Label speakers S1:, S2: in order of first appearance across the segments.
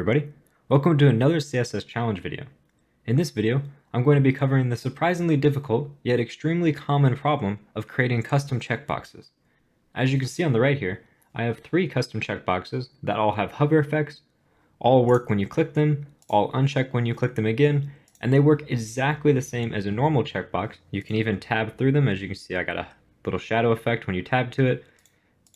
S1: everybody. Welcome to another CSS challenge video. In this video, I'm going to be covering the surprisingly difficult yet extremely common problem of creating custom checkboxes. As you can see on the right here, I have 3 custom checkboxes that all have hover effects, all work when you click them, all uncheck when you click them again, and they work exactly the same as a normal checkbox. You can even tab through them. As you can see, I got a little shadow effect when you tab to it.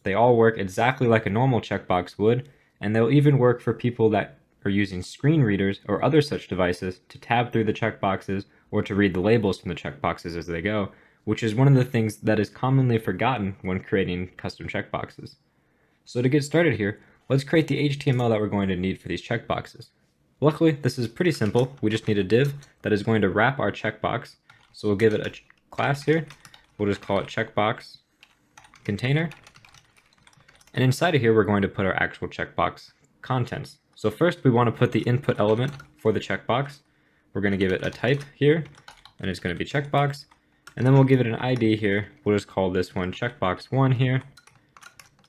S1: They all work exactly like a normal checkbox would, and they'll even work for people that are using screen readers or other such devices to tab through the checkboxes or to read the labels from the checkboxes as they go, which is one of the things that is commonly forgotten when creating custom checkboxes. So to get started here, let's create the HTML that we're going to need for these checkboxes. Luckily, this is pretty simple. We just need a div that is going to wrap our checkbox. So we'll give it a class here. We'll just call it checkbox container. And inside of here, we're going to put our actual checkbox contents. So first, we want to put the input element for the checkbox. We're going to give it a type here, and it's going to be checkbox. And then we'll give it an ID here. We'll just call this one checkbox1 here.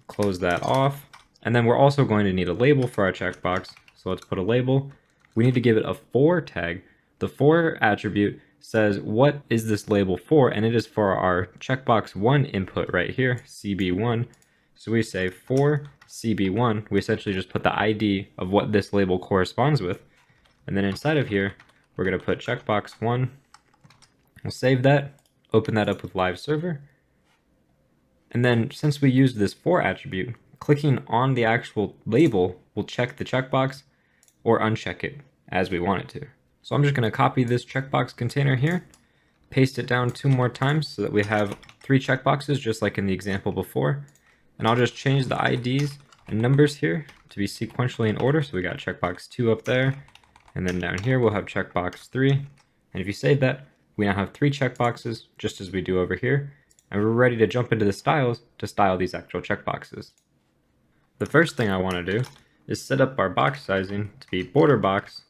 S1: Close that off. And then we're also going to need a label for our checkbox. So let's put a label. We need to give it a for tag. The for attribute says what is this label for, and it is for our checkbox1 input right here, CB1. So we say for CB1, we essentially just put the ID of what this label corresponds with. And then inside of here, we're going to put checkbox1. We'll save that, open that up with live server. And then since we used this for attribute, clicking on the actual label will check the checkbox or uncheck it as we want it to. So I'm just going to copy this checkbox container here, paste it down 2 more times so that we have 3 checkboxes just like in the example before. And I'll just change the IDs and numbers here to be sequentially in order. So we got checkbox 2 up there, and then down here we'll have checkbox 3. And if you save that, we now have 3 checkboxes just as we do over here. And we're ready to jump into the styles to style these actual checkboxes. The first thing I want to do is set up our box sizing to be border box,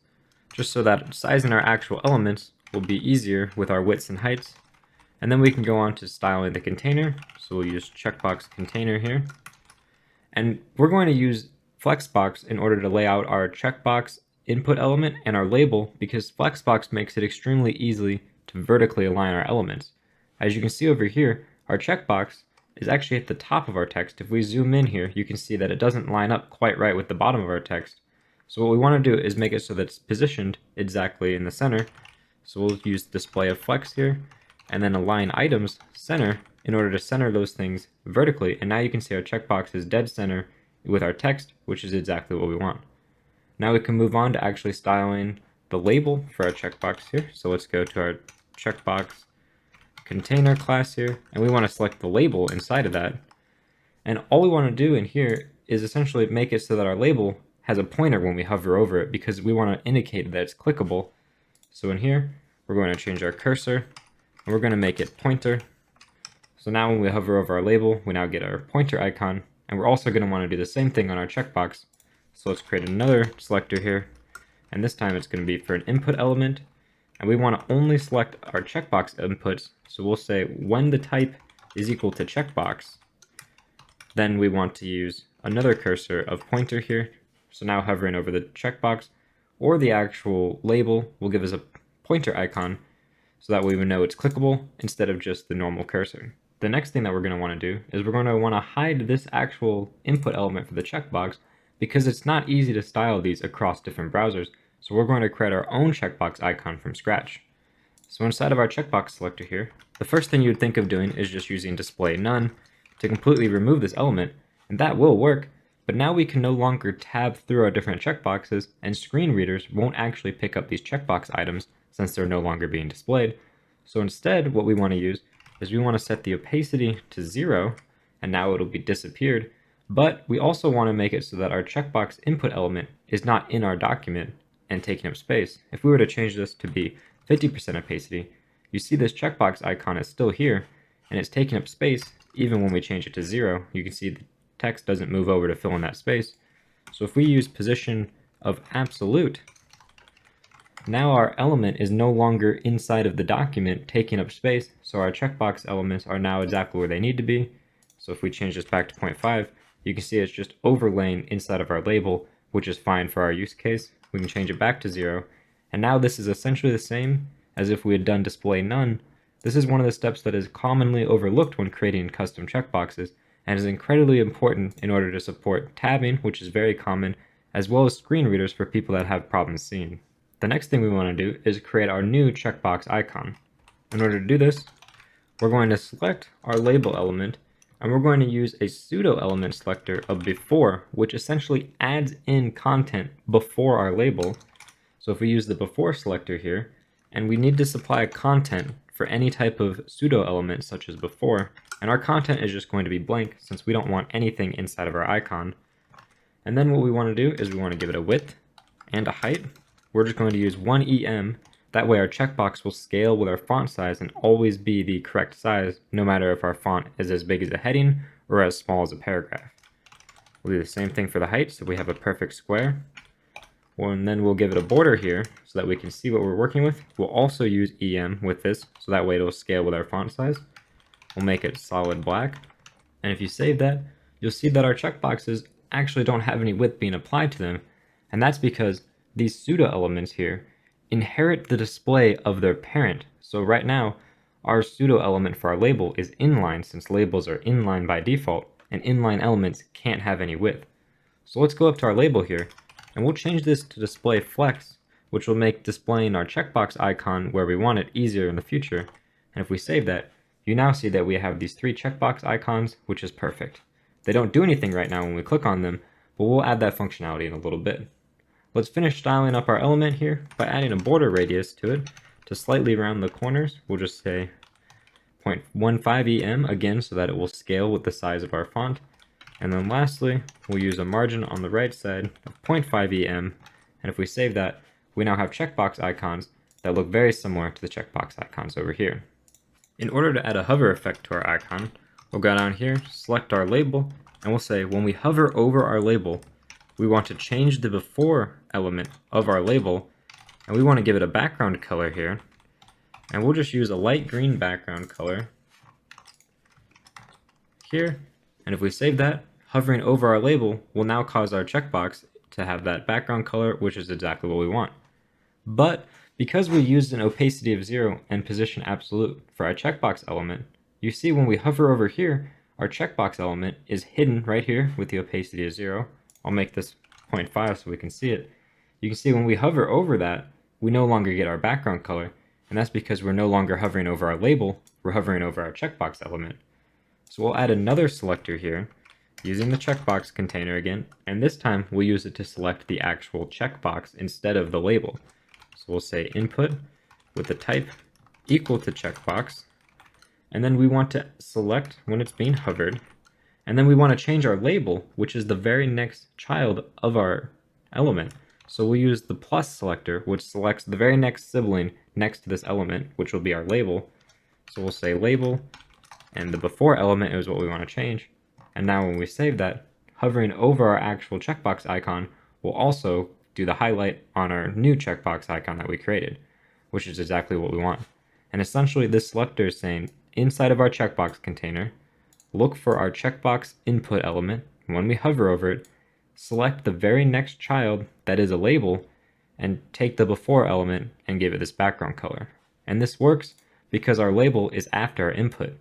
S1: just so that sizing our actual elements will be easier with our widths and heights. And then we can go on to styling the container. So we'll use checkbox container here. And we're going to use flexbox in order to lay out our checkbox input element and our label, because flexbox makes it extremely easy to vertically align our elements. As you can see over here, our checkbox is actually at the top of our text. If we zoom in here, you can see that it doesn't line up quite right with the bottom of our text. So what we want to do is make it so that it's positioned exactly in the center. So we'll use display of flex here, and then align items center in order to center those things vertically. And now you can see our checkbox is dead center with our text, which is exactly what we want. Now we can move on to actually styling the label for our checkbox here. So let's go to our checkbox container class here, and we want to select the label inside of that. And all we want to do in here is essentially make it so that our label has a pointer when we hover over it, because we want to indicate that it's clickable. So in here, we're going to change our cursor, and we're going to make it pointer. So now when we hover over our label, we now get our pointer icon, and we're also going to want to do the same thing on our checkbox. So let's create another selector here, and this time it's going to be for an input element, and we want to only select our checkbox inputs. So we'll say when the type is equal to checkbox, then we want to use another cursor of pointer here. So now hovering over the checkbox or the actual label will give us a pointer icon, so that way we know it's clickable instead of just the normal cursor. The next thing that we're going to want to do is we're going to want to hide this actual input element for the checkbox, because it's not easy to style these across different browsers. So we're going to create our own checkbox icon from scratch. So inside of our checkbox selector here, the first thing you would think of doing is just using display none to completely remove this element, and that will work. But now we can no longer tab through our different checkboxes, and screen readers won't actually pick up these checkbox items since they're no longer being displayed. So instead, what we want to use is we want to set the opacity to 0, and now it'll be disappeared. But we also want to make it so that our checkbox input element is not in our document and taking up space. If we were to change this to be 50% opacity, you see this checkbox icon is still here, and it's taking up space even when we change it to 0. You can see the text doesn't move over to fill in that space. So if we use position of absolute, now our element is no longer inside of the document taking up space, so our checkbox elements are now exactly where they need to be. So if we change this back to 0.5, you can see it's just overlaying inside of our label which is fine for our use case. We can change it back to 0, and now this is essentially the same as if we had done display none. This is one of the steps that is commonly overlooked when creating custom checkboxes, and is incredibly important in order to support tabbing, which is very common, as well as screen readers for people that have problems seeing. The next thing we want to do is create our new checkbox icon. In order to do this, we're going to select our label element, and we're going to use a pseudo element selector of before, which essentially adds in content before our label. So if we use the before selector here, and we need to supply a content for any type of pseudo element such as before, and our content is just going to be blank since we don't want anything inside of our icon. And then what we want to do is we want to give it a width and a height. We're just going to use 1 EM. That way our checkbox will scale with our font size and always be the correct size, no matter if our font is as big as a heading or as small as a paragraph. We'll do the same thing for the height, so we have a perfect square. And then we'll give it a border here so that we can see what we're working with. We'll also use EM with this, so that way it'll scale with our font size. We'll make it solid black. And if you save that, you'll see that our checkboxes actually don't have any width being applied to them. And that's because these pseudo elements here inherit the display of their parent. So right now, our pseudo element for our label is inline, since labels are inline by default, and inline elements can't have any width. So let's go up to our label here, and we'll change this to display flex, which will make displaying our checkbox icon where we want it easier in the future. And if we save that, you now see that we have these 3 checkbox icons, which is perfect. They don't do anything right now when we click on them, but we'll add that functionality in a little bit. Let's finish styling up our element here by adding a border radius to it to slightly round the corners. We'll just say 0.15 EM again so that it will scale with the size of our font. And then lastly, we'll use a margin on the right side of 0.5 EM. And if we save that, we now have checkbox icons that look very similar to the checkbox icons over here. In order to add a hover effect to our icon, we'll go down here, select our label, and we'll say when we hover over our label, we want to change the before element of our label, and we want to give it a background color here. And we'll just use a light green background color here. And if we save that, hovering over our label will now cause our checkbox to have that background color, which is exactly what we want. But because we used an opacity of 0 and position absolute for our checkbox element, you see when we hover over here, our checkbox element is hidden right here with the opacity of 0. I'll make this 0.5 so we can see it. You can see when we hover over that, we no longer get our background color, and that's because we're no longer hovering over our label, we're hovering over our checkbox element. So we'll add another selector here, using the checkbox container again, and this time we'll use it to select the actual checkbox instead of the label. So we'll say input with the type equal to checkbox, and then we want to select when it's being hovered, and then we want to change our label, which is the very next child of our element. So we'll use the plus selector, which selects the very next sibling next to this element, which will be our label. So we'll say label, and the before element is what we want to change. And now when we save that, hovering over our actual checkbox icon will also do the highlight on our new checkbox icon that we created, which is exactly what we want. And essentially this selector is saying, inside of our checkbox container, look for our checkbox input element. When we hover over it, select the very next child that is a label, and take the before element and give it this background color. And this works because our label is after our input.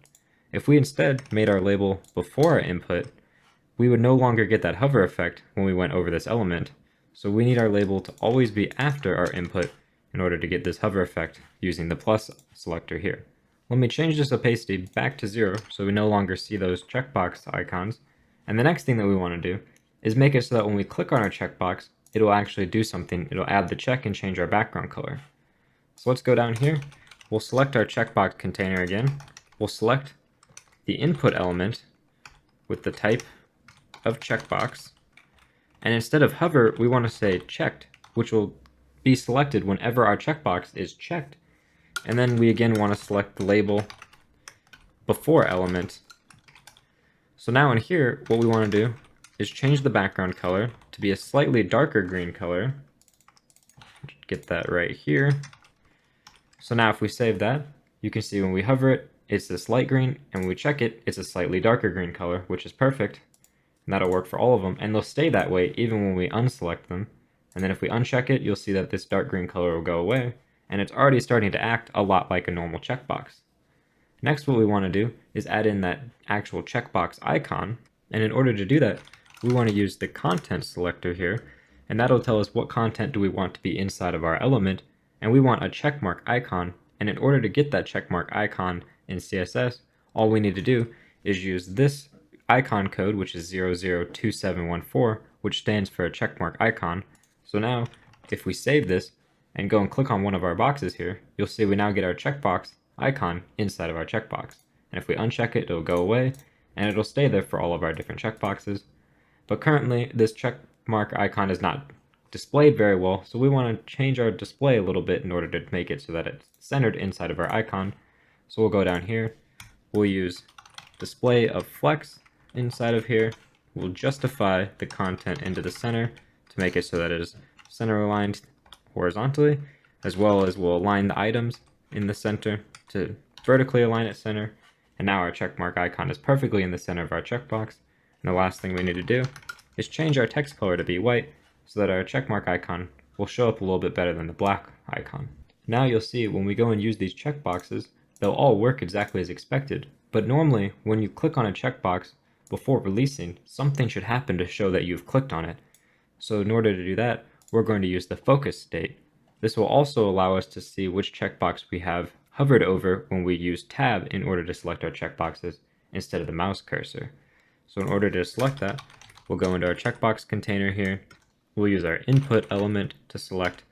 S1: If we instead made our label before our input, we would no longer get that hover effect when we went over this element. So we need our label to always be after our input in order to get this hover effect using the plus selector here. Let me change this opacity back to 0 so we no longer see those checkbox icons. And the next thing that we want to do is make it so that when we click on our checkbox, it'll actually do something. It'll add the check and change our background color. So let's go down here. We'll select our checkbox container again. We'll select the input element with the type of checkbox. And instead of hover, we want to say checked, which will be selected whenever our checkbox is checked. And then we again want to select the label before element. So now in here, what we want to do is change the background color to be a slightly darker green color. Get that right here. So now if we save that, you can see when we hover it, it's this light green, and when we check it, it's a slightly darker green color, which is perfect. And that'll work for all of them, and they'll stay that way even when we unselect them. And then if we uncheck it, you'll see that this dark green color will go away, and it's already starting to act a lot like a normal checkbox. Next, what we want to do is add in that actual checkbox icon, and in order to do that, we want to use the content selector here, and that'll tell us what content do we want to be inside of our element, and we want a checkmark icon, and in order to get that checkmark icon in CSS, all we need to do is use this icon code, which is 002714, which stands for a checkmark icon. So now, if we save this and go and click on one of our boxes here, you'll see we now get our checkbox icon inside of our checkbox. And if we uncheck it, it'll go away, and it'll stay there for all of our different checkboxes. But currently, this checkmark icon is not displayed very well, so we want to change our display a little bit in order to make it so that it's centered inside of our icon. So we'll go down here, we'll use display of flex inside of here, we'll justify the content into the center to make it so that it is center aligned horizontally, as well as we'll align the items in the center to vertically align it center, and now our checkmark icon is perfectly in the center of our checkbox. And the last thing we need to do is change our text color to be white so that our checkmark icon will show up a little bit better than the black icon. Now you'll see when we go and use these checkboxes, they'll all work exactly as expected, but normally when you click on a checkbox before releasing, something should happen to show that you've clicked on it. So in order to do that, we're going to use the focus state. This will also allow us to see which checkbox we have hovered over when we use tab in order to select our checkboxes instead of the mouse cursor. So in order to select that, we'll go into our checkbox container here. We'll use our input element to select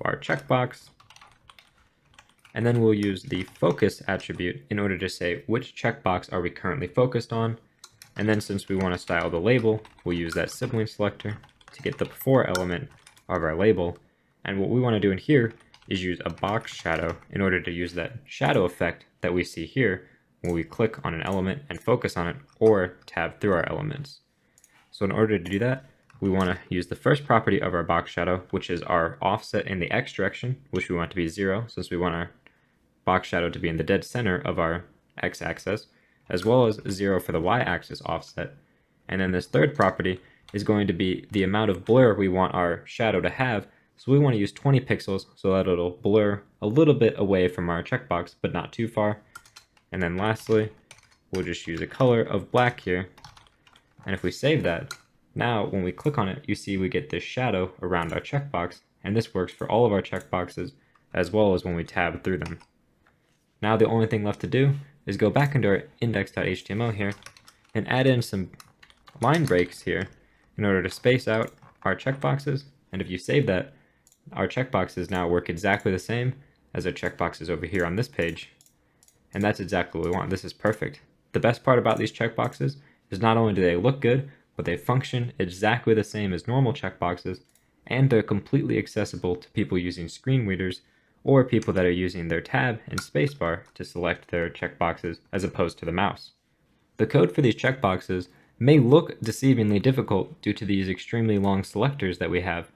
S1: our checkbox. And then we'll use the focus attribute in order to say which checkbox are we currently focused on. And then since we want to style the label, we'll use that sibling selector to get the before element of our label. And what we want to do in here is use a box shadow in order to use that shadow effect that we see here when we click on an element and focus on it or tab through our elements. So in order to do that, we want to use the first property of our box shadow, which is our offset in the X direction, which we want to be 0, since we want our box shadow to be in the dead center of our X axis, as well as 0 for the Y axis offset. And then this third property is going to be the amount of blur we want our shadow to have. So we want to use 20 pixels so that it'll blur a little bit away from our checkbox, but not too far. And then lastly, we'll just use a color of black here. And if we save that, now when we click on it, you see we get this shadow around our checkbox, and this works for all of our checkboxes as well as when we tab through them. Now the only thing left to do is go back into our index.html here and add in some line breaks here in order to space out our checkboxes. And if you save that, our checkboxes now work exactly the same as our checkboxes over here on this page. And that's exactly what we want. This is perfect. The best part about these checkboxes is not only do they look good, but they function exactly the same as normal checkboxes, and they're completely accessible to people using screen readers or people that are using their tab and spacebar to select their checkboxes as opposed to the mouse. The code for these checkboxes may look deceivingly difficult due to these extremely long selectors that we have,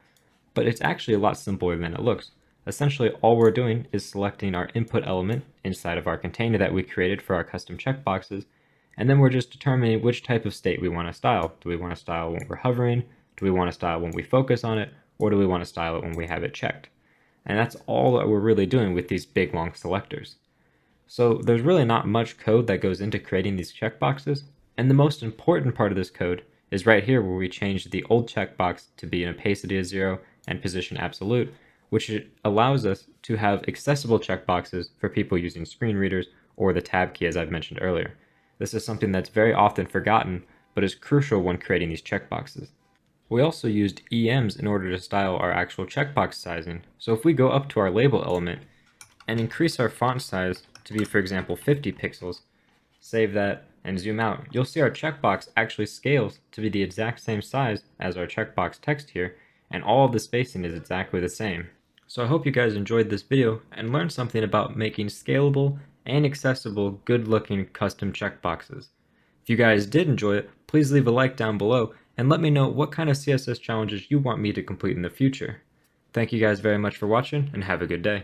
S1: but it's actually a lot simpler than it looks. Essentially, all we're doing is selecting our input element inside of our container that we created for our custom checkboxes, and then we're just determining which type of state we want to style. Do we want to style when we're hovering? Do we want to style when we focus on it? Or do we want to style it when we have it checked? And that's all that we're really doing with these big long selectors. So there's really not much code that goes into creating these checkboxes, and the most important part of this code is right here where we change the old checkbox to be an opacity of 0 and position absolute, which allows us to have accessible checkboxes for people using screen readers or the tab key as I've mentioned earlier. This is something that's very often forgotten, but is crucial when creating these checkboxes. We also used EMs in order to style our actual checkbox sizing. So if we go up to our label element and increase our font size to be, for example, 50 pixels, save that and zoom out, you'll see our checkbox actually scales to be the exact same size as our checkbox text here, and all of the spacing is exactly the same. So I hope you guys enjoyed this video and learned something about making scalable and accessible, good-looking custom checkboxes. If you guys did enjoy it, please leave a like down below and let me know what kind of CSS challenges you want me to complete in the future. Thank you guys very much for watching and have a good day.